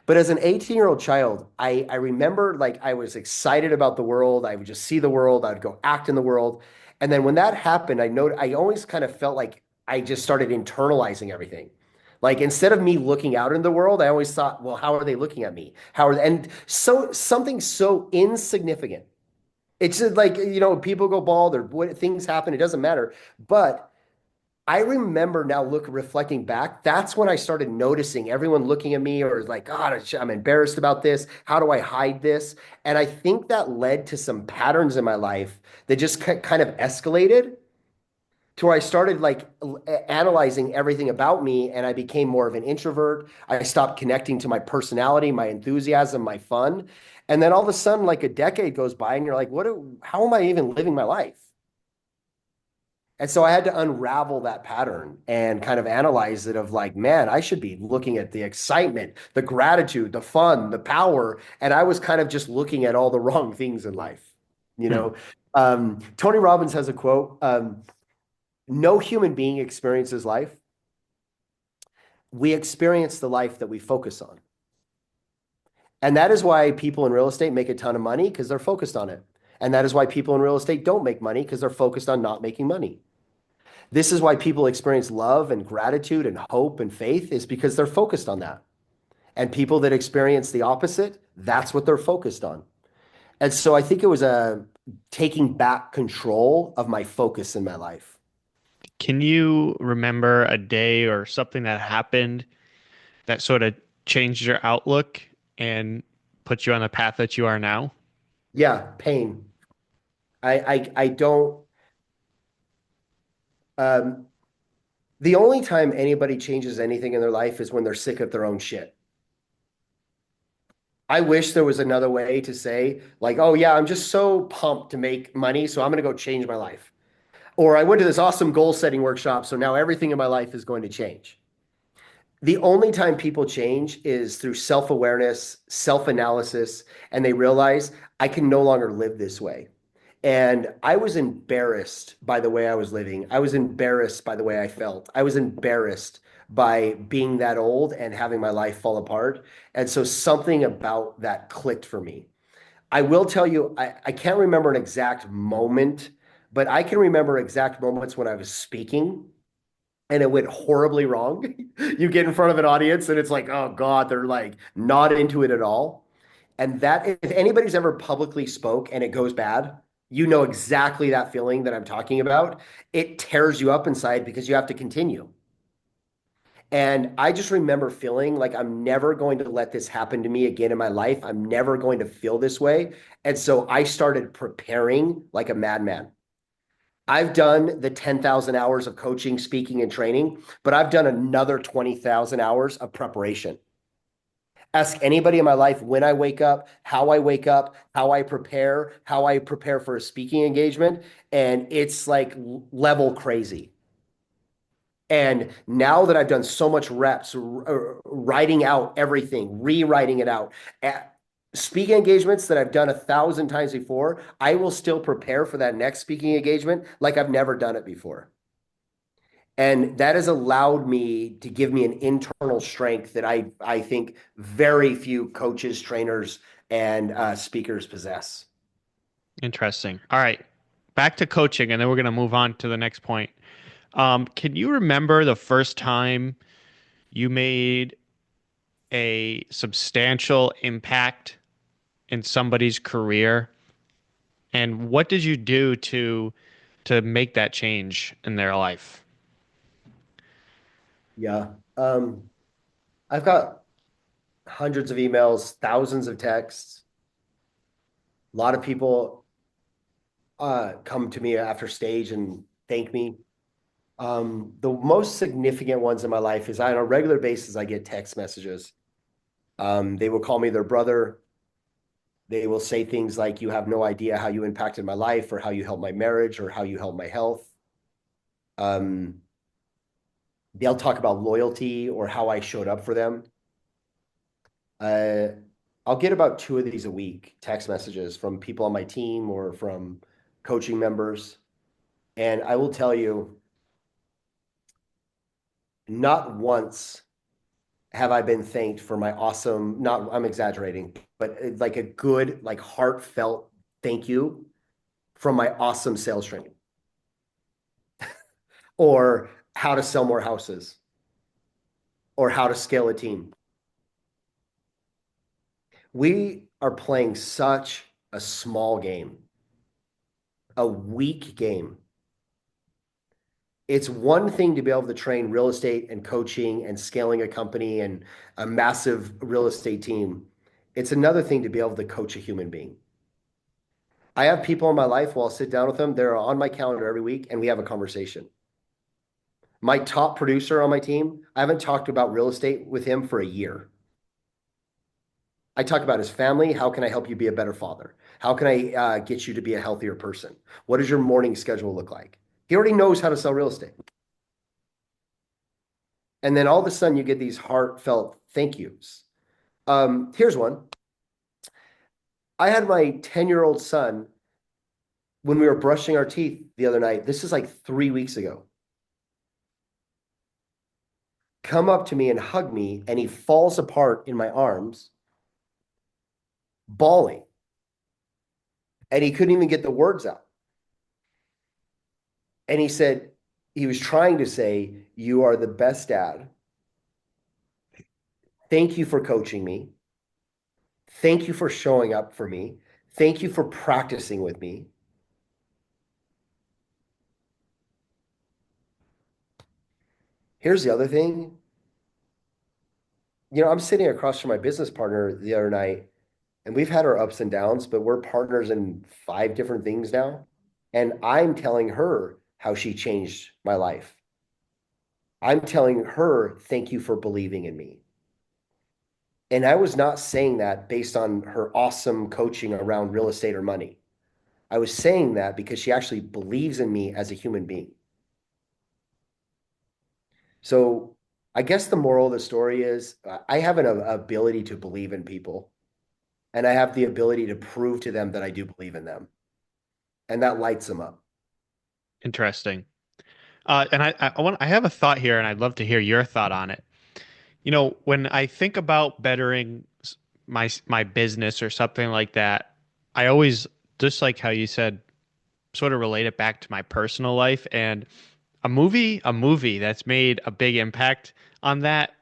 But as an 18-year-old child, I remember like I was excited about the world. I would just see the world. I would go act in the world. And then when that happened, I always kind of felt like I just started internalizing everything. Like instead of me looking out in the world, I always thought, well, how are they looking at me? And so something so insignificant. It's just like, people go bald or what things happen, it doesn't matter. But I remember now reflecting back, that's when I started noticing everyone looking at me or like, God, I'm embarrassed about this. How do I hide this? And I think that led to some patterns in my life that just kind of escalated to where I started like analyzing everything about me and I became more of an introvert. I stopped connecting to my personality, my enthusiasm, my fun. And then all of a sudden, like a decade goes by and you're like, how am I even living my life? And so I had to unravel that pattern and kind of analyze it of like, man, I should be looking at the excitement, the gratitude, the fun, the power. And I was kind of just looking at all the wrong things in life. Tony Robbins has a quote, no human being experiences life. We experience the life that we focus on. And that is why people in real estate make a ton of money because they're focused on it. And that is why people in real estate don't make money because they're focused on not making money. This is why people experience love and gratitude and hope and faith is because they're focused on that. And people that experience the opposite, that's what they're focused on. And so I think it was taking back control of my focus in my life. Can you remember a day or something that happened that sort of changed your outlook and put you on the path that you are now? Yeah, pain. I don't. The only time anybody changes anything in their life is when they're sick of their own shit. I wish there was another way to say, like, oh yeah, I'm just so pumped to make money, so I'm going to go change my life. Or I went to this awesome goal setting workshop, so now everything in my life is going to change. The only time people change is through self-awareness, self-analysis, and they realize I can no longer live this way. And I was embarrassed by the way I was living. I was embarrassed by the way I felt. I was embarrassed by being that old and having my life fall apart. And so something about that clicked for me. I will tell you, I can't remember an exact moment, but I can remember exact moments when I was speaking and it went horribly wrong. You get in front of an audience and it's like, oh God, they're like not into it at all. And that, if anybody's ever publicly spoke and it goes bad, you know exactly that feeling that I'm talking about. It tears you up inside because you have to continue. And I just remember feeling like I'm never going to let this happen to me again in my life. I'm never going to feel this way. And so I started preparing like a madman. I've done the 10,000 hours of coaching, speaking, and training, but I've done another 20,000 hours of preparation. Ask anybody in my life when I wake up, how I prepare for a speaking engagement, and it's like level crazy. And now that I've done so much reps, writing out everything, rewriting it out, speaking engagements that I've done 1,000 times before, I will still prepare for that next speaking engagement like I've never done it before. And that has allowed me to give me an internal strength that I think very few coaches, trainers, and speakers possess. Interesting. All right. Back to coaching, and then we're going to move on to the next point. Can you remember the first time you made a substantial impact in somebody's career? And what did you do to make that change in their life? Yeah. I've got hundreds of emails, thousands of texts. A lot of people come to me after stage and thank me. The most significant ones in my life is on a regular basis, I get text messages. They will call me their brother. They will say things like, "You have no idea how you impacted my life, or how you helped my marriage, or how you helped my health." Um, they'll talk about loyalty or how I showed up for them. Uh, I'll get about two of these a week, text messages from people on my team or from coaching members. And I will tell you, not once have I been thanked for my awesome, not, I'm exaggerating, but like a good, like heartfelt thank you from my awesome sales training or how to sell more houses or how to scale a team. We are playing such a small game, a weak game. It's one thing to be able to train real estate and coaching and scaling a company and a massive real estate team. It's another thing to be able to coach a human being. I have people in my life where I'll sit down with them. They're on my calendar every week and we have a conversation. My top producer on my team, I haven't talked about real estate with him for a year. I talk about his family. How can I help you be a better father? How can I get you to be a healthier person? What does your morning schedule look like? He already knows how to sell real estate. And then all of a sudden you get these heartfelt thank yous. Here's one. I had my 10-year-old son when we were brushing our teeth the other night. This is like 3 weeks ago. Come up to me and hug me, and he falls apart in my arms, bawling. And he couldn't even get the words out. And he said, he was trying to say, "You are the best dad. Thank you for coaching me. Thank you for showing up for me. Thank you for practicing with me." Here's the other thing. I'm sitting across from my business partner the other night, and we've had our ups and downs, but we're partners in 5 different things now. And I'm telling her how she changed my life. I'm telling her, "Thank you for believing in me." And I was not saying that based on her awesome coaching around real estate or money. I was saying that because she actually believes in me as a human being. So I guess the moral of the story is I have an ability to believe in people, and I have the ability to prove to them that I do believe in them. And that lights them up. Interesting. And I have a thought here, and I'd love to hear your thought on it. When I think about bettering my business or something like that, I always, just like how you said, sort of relate it back to my personal life. And a movie that's made a big impact on that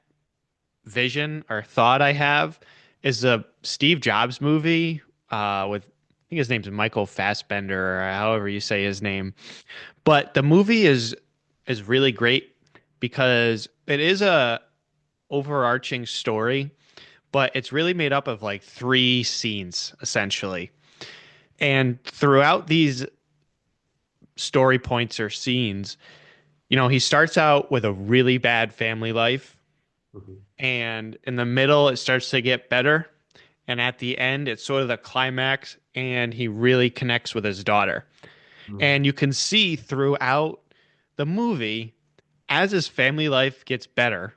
vision or thought I have is the Steve Jobs movie with, I think his name's Michael Fassbender, or however you say his name. But the movie is really great because it is a overarching story, but it's really made up of like 3 scenes essentially. And throughout these story points or scenes, he starts out with a really bad family life, Mhm. and in the middle it starts to get better, and at the end it's sort of the climax, and he really connects with his daughter. Mhm. And you can see throughout the movie, as his family life gets better,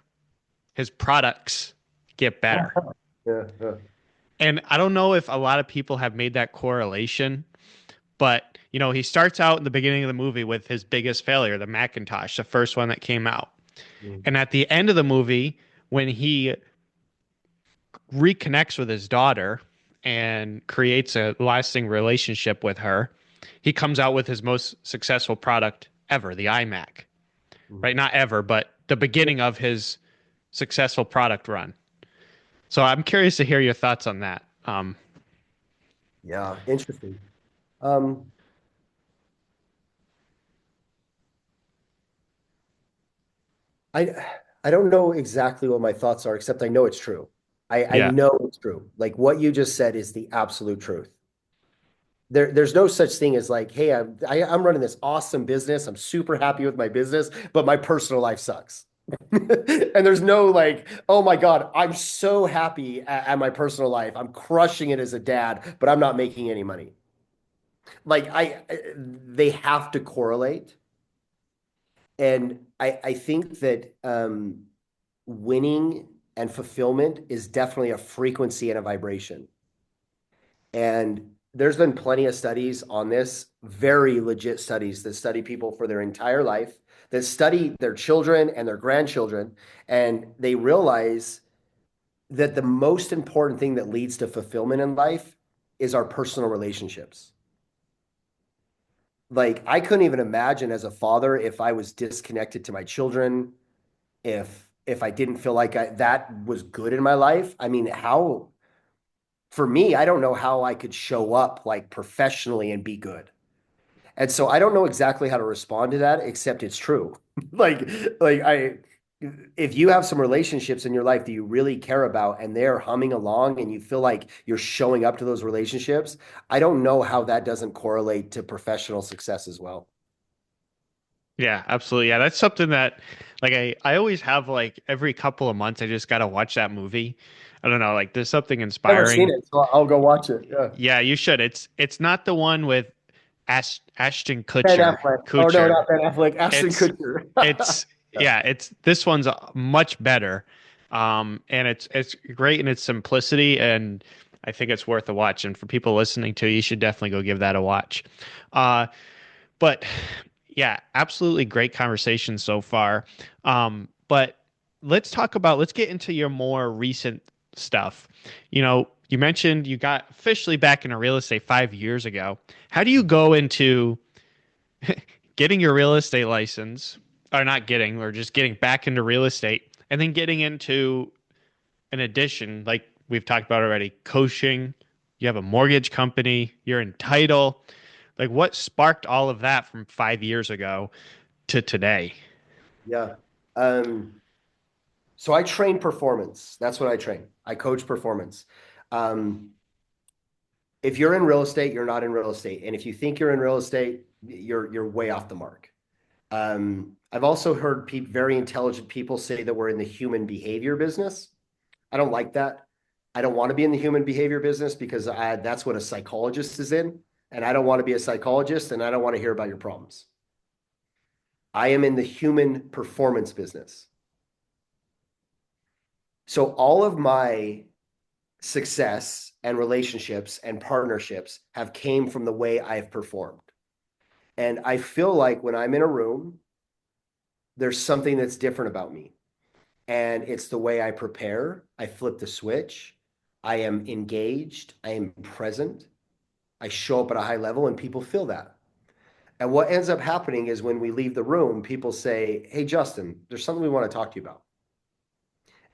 his products get better. Yeah, yeah. And I don't know if a lot of people have made that correlation, but He starts out in the beginning of the movie with his biggest failure, the Macintosh, the first one that came out. Mm. And at the end of the movie, when he reconnects with his daughter and creates a lasting relationship with her, he comes out with his most successful product ever, the iMac. Mm. Right? Not ever, but the beginning of his successful product run. So I'm curious to hear your thoughts on that. Yeah, interesting. Um, I I don't know exactly what my thoughts are, except I know it's true. I Yeah. know it's true. Like what you just said is the absolute truth. There's no such thing as like, hey, I'm running this awesome business. I'm super happy with my business, but my personal life sucks. And there's no like, oh my God, I'm so happy at my personal life. I'm crushing it as a dad, but I'm not making any money. Like they have to correlate. And I think that winning and fulfillment is definitely a frequency and a vibration. And there's been plenty of studies on this, very legit studies that study people for their entire life, that study their children and their grandchildren, and they realize that the most important thing that leads to fulfillment in life is our personal relationships. Like I couldn't even imagine as a father if I was disconnected to my children, if I didn't feel like that was good in my life. I mean, how for me, I don't know how I could show up like professionally and be good. And so I don't know exactly how to respond to that, except it's true. like, like if you have some relationships in your life that you really care about and they're humming along and you feel like you're showing up to those relationships, I don't know how that doesn't correlate to professional success as well. Yeah, absolutely. Yeah, that's something that like I always have like every couple of months I just gotta watch that movie. I don't know, like there's something Never seen inspiring. it, so I'll go watch it. Yeah. Yeah, you should. It's not the one with Ashton Ben Kutcher. Affleck. Oh no, Kutcher. not Ben Affleck. Ashton It's Kutcher. it's Yeah. yeah, it's this one's much better. And it's great in its simplicity, and I think it's worth a watch. And for people listening to, you should definitely go give that a watch. Uh, but yeah, absolutely great conversation so far. But let's get into your more recent stuff. You mentioned you got officially back into real estate 5 years ago. How do you go into getting your real estate license, or not getting, or just getting back into real estate, and then getting into an addition like we've talked about already, coaching? You have a mortgage company, you're in title. Like, what sparked all of that from 5 years ago to today? Yeah. Um, so I train performance. That's what I train. I coach performance. Um, if you're in real estate, you're not in real estate. And if you think you're in real estate, you're way off the mark. I've also heard very intelligent people say that we're in the human behavior business. I don't like that. I don't want to be in the human behavior business because that's what a psychologist is in. And I don't want to be a psychologist and I don't want to hear about your problems. I am in the human performance business. So all of my success and relationships and partnerships have came from the way I've performed. And I feel like when I'm in a room, there's something that's different about me. And it's the way I prepare. I flip the switch. I am engaged. I am present. I show up at a high level and people feel that. And what ends up happening is when we leave the room, people say, hey, Justin, there's something we want to talk to you about.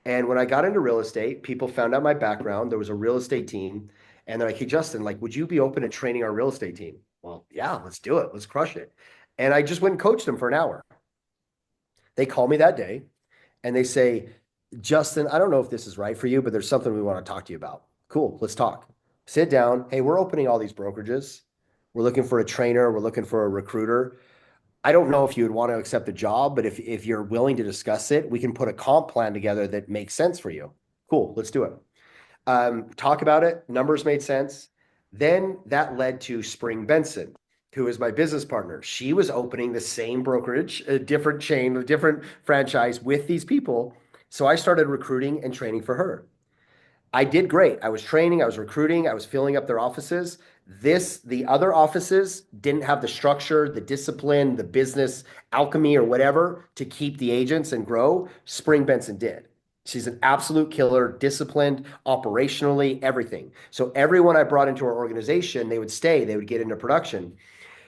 And when I got into real estate, people found out my background. There was a real estate team. And they're like, hey, Justin, like, would you be open to training our real estate team? Well, yeah, let's do it. Let's crush it. And I just went and coached them for an hour. They call me that day and they say, Justin, I don't know if this is right for you, but there's something we want to talk to you about. Cool, let's talk. Sit down. Hey, we're opening all these brokerages. We're looking for a trainer. We're looking for a recruiter. I don't know if you would want to accept the job, but if you're willing to discuss it, we can put a comp plan together that makes sense for you. Cool, let's do it. Talk about it. Numbers made sense. Then that led to Spring Benson, who is my business partner. She was opening the same brokerage, a different chain, a different franchise with these people. So I started recruiting and training for her. I did great. I was training, I was recruiting, I was filling up their offices. The other offices didn't have the structure, the discipline, the business alchemy or whatever to keep the agents and grow. Spring Benson did. She's an absolute killer, disciplined, operationally, everything. So everyone I brought into our organization, they would stay, they would get into production.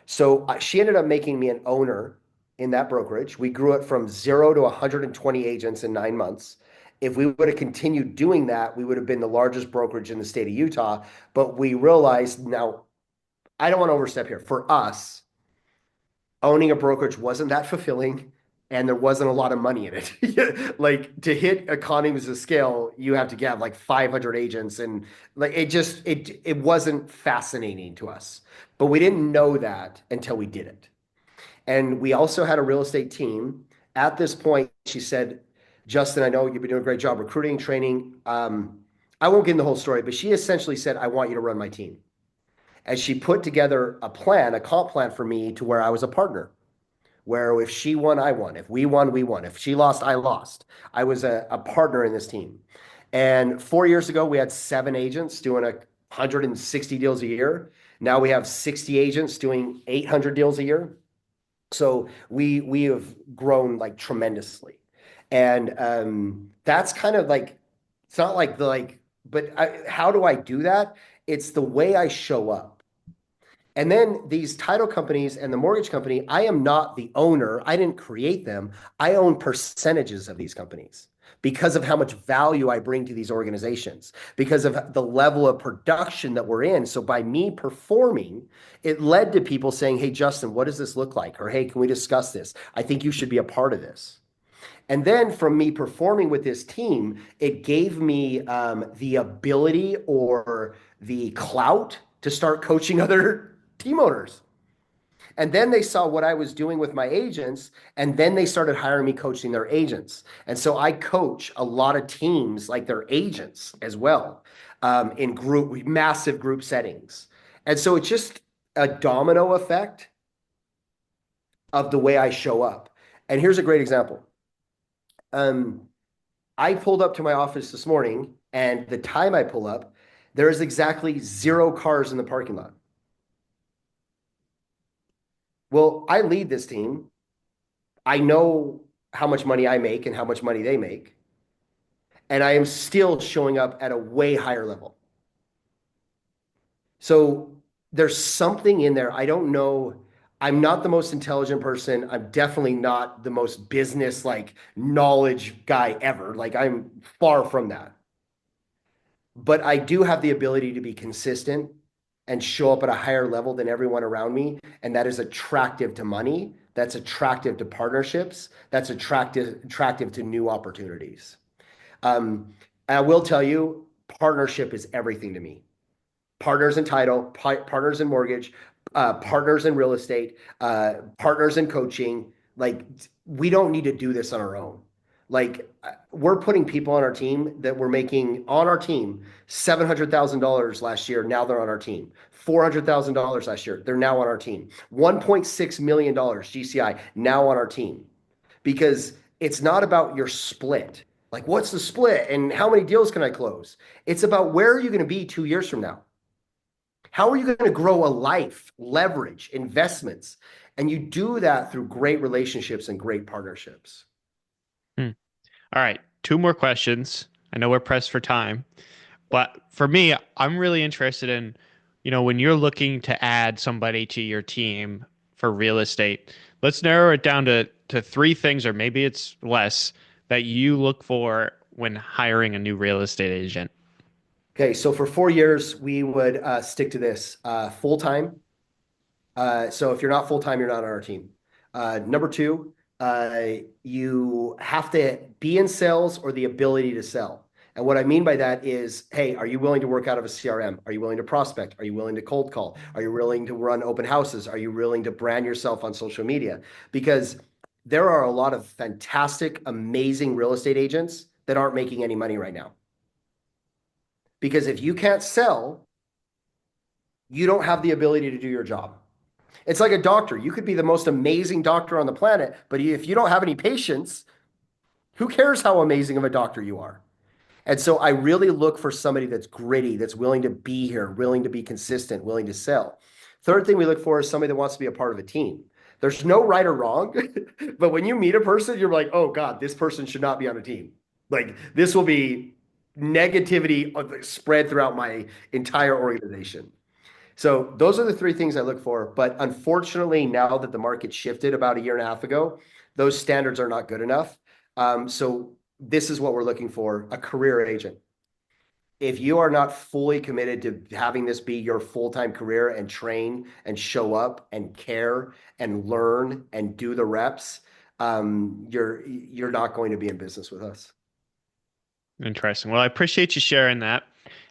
So she ended up making me an owner in that brokerage. We grew it from 0 to 120 agents in 9 months. If we would have continued doing that, we would have been the largest brokerage in the state of Utah. But we realized now, I don't want to overstep here. For us, owning a brokerage wasn't that fulfilling and there wasn't a lot of money in it. Like to hit economies of scale, you have to have like 500 agents and like it wasn't fascinating to us. But we didn't know that until we did it. And we also had a real estate team. At this point, she said, Justin, I know you've been doing a great job recruiting, training. I won't get into the whole story, but she essentially said, I want you to run my team. And she put together a plan, a comp plan for me to where I was a partner, where if she won, I won. If we won, we won. If she lost, I lost. I was a partner in this team. And 4 years ago, we had 7 agents doing 160 deals a year. Now we have 60 agents doing 800 deals a year. So we have grown like tremendously. And that's kind of like, it's not like but how do I do that? It's the way I show up. And then these title companies and the mortgage company, I am not the owner. I didn't create them. I own percentages of these companies because of how much value I bring to these organizations, because of the level of production that we're in. So by me performing, it led to people saying, hey, Justin, what does this look like? Or, hey, can we discuss this? I think you should be a part of this. And then from me performing with this team, it gave me the ability or the clout to start coaching other team owners. And then they saw what I was doing with my agents, and then they started hiring me coaching their agents. And so I coach a lot of teams like their agents as well in massive group settings. And so it's just a domino effect of the way I show up. And here's a great example. I pulled up to my office this morning, and the time I pull up, there is exactly 0 cars in the parking lot. Well, I lead this team. I know how much money I make and how much money they make. And I am still showing up at a way higher level. So there's something in there. I don't know. I'm not the most intelligent person. I'm definitely not the most business like knowledge guy ever. Like I'm far from that. But I do have the ability to be consistent and show up at a higher level than everyone around me. And that is attractive to money. That's attractive to partnerships. That's attractive to new opportunities. I will tell you, partnership is everything to me. Partners in title, partners in mortgage, partners in real estate, partners in coaching. Like we don't need to do this on our own. Like we're putting people on our team that we're making on our team $700,000 last year. Now they're on our team. $400,000 last year. They're now on our team. $1.6 million GCI now on our team, because it's not about your split. Like what's the split and how many deals can I close? It's about where are you going to be 2 years from now? How are you going to grow a life, leverage, investments? And you do that through great relationships and great partnerships. All right, 2 more questions. I know we're pressed for time, but for me, I'm really interested in, when you're looking to add somebody to your team for real estate, let's narrow it down to 3 things, or maybe it's less, that you look for when hiring a new real estate agent. Okay, so for 4 years, we would stick to this full-time. So if you're not full-time, you're not on our team. Number 2, you have to be in sales or the ability to sell. And what I mean by that is, hey, are you willing to work out of a CRM? Are you willing to prospect? Are you willing to cold call? Are you willing to run open houses? Are you willing to brand yourself on social media? Because there are a lot of fantastic, amazing real estate agents that aren't making any money right now. Because if you can't sell, you don't have the ability to do your job. It's like a doctor. You could be the most amazing doctor on the planet, but if you don't have any patients, who cares how amazing of a doctor you are? And so I really look for somebody that's gritty, that's willing to be here, willing to be consistent, willing to sell. Third thing we look for is somebody that wants to be a part of a team. There's no right or wrong, but when you meet a person, you're like, oh God, this person should not be on a team. Like this will be negativity spread throughout my entire organization. So those are the three things I look for. But unfortunately, now that the market shifted about a year and a half ago, those standards are not good enough. So this is what we're looking for, a career agent. If you are not fully committed to having this be your full-time career and train and show up and care and learn and do the reps, you're not going to be in business with us. Interesting. Well, I appreciate you sharing that.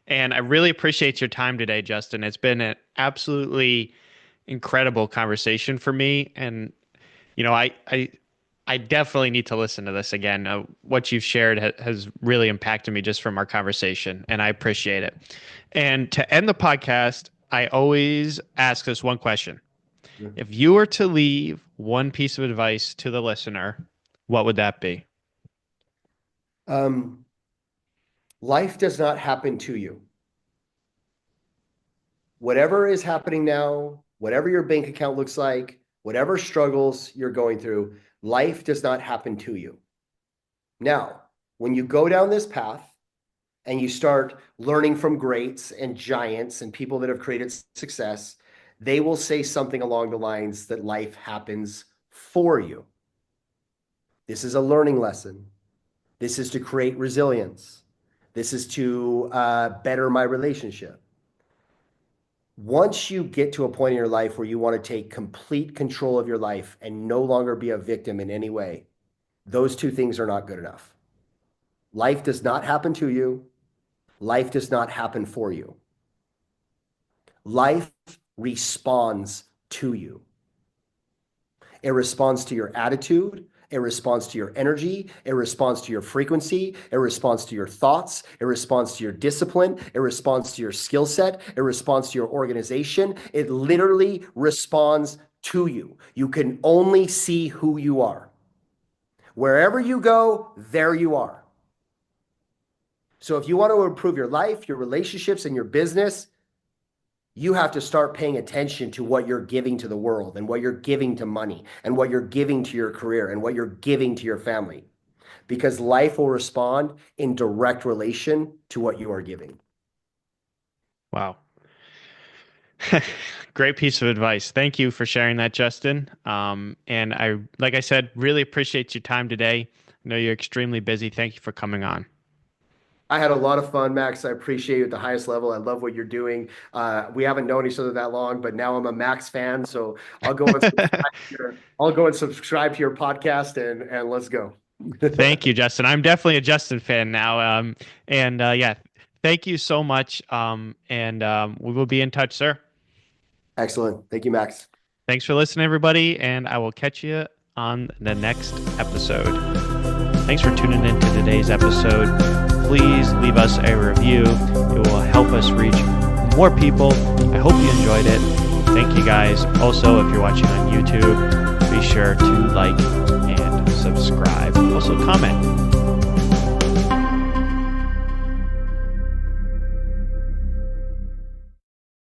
And I really appreciate your time today, Justin. It's been an absolutely incredible conversation for me. And, you know, I definitely need to listen to this again. What you've shared has really impacted me just from our conversation, and I appreciate it. And to end the podcast, I always ask this one question. If you were to leave one piece of advice to the listener, what would that be? Life does not happen to you. Whatever is happening now, whatever your bank account looks like, whatever struggles you're going through, life does not happen to you. Now, when you go down this path and you start learning from greats and giants and people that have created success, they will say something along the lines that life happens for you. This is a learning lesson. This is to create resilience. This is to better my relationship. Once you get to a point in your life where you want to take complete control of your life and no longer be a victim in any way, those two things are not good enough. Life does not happen to you. Life does not happen for you. Life responds to you. It responds to your attitude. It responds to your energy. It responds to your frequency. It responds to your thoughts. It responds to your discipline. It responds to your skill set. It responds to your organization. It literally responds to you. You can only see who you are. Wherever you go, there you are. So if you want to improve your life, your relationships, and your business, you have to start paying attention to what you're giving to the world and what you're giving to money and what you're giving to your career and what you're giving to your family, because life will respond in direct relation to what you are giving. Wow. Great piece of advice. Thank you for sharing that, Justin. And I, like I said, really appreciate your time today. I know you're extremely busy. Thank you for coming on. I had a lot of fun, Max. I appreciate you at the highest level. I love what you're doing. We haven't known each other that long, but now I'm a Max fan. So I'll go and subscribe to your podcast and let's go. Thank you, Justin. I'm definitely a Justin fan now. Yeah, thank you so much. We will be in touch, sir. Excellent. Thank you, Max. Thanks for listening, everybody. And I will catch you on the next episode. Thanks for tuning in to today's episode. Please leave us a review. It will help us reach more people. I hope you enjoyed it. Thank you guys. Also, if you're watching on YouTube, be sure to like and subscribe. Also comment.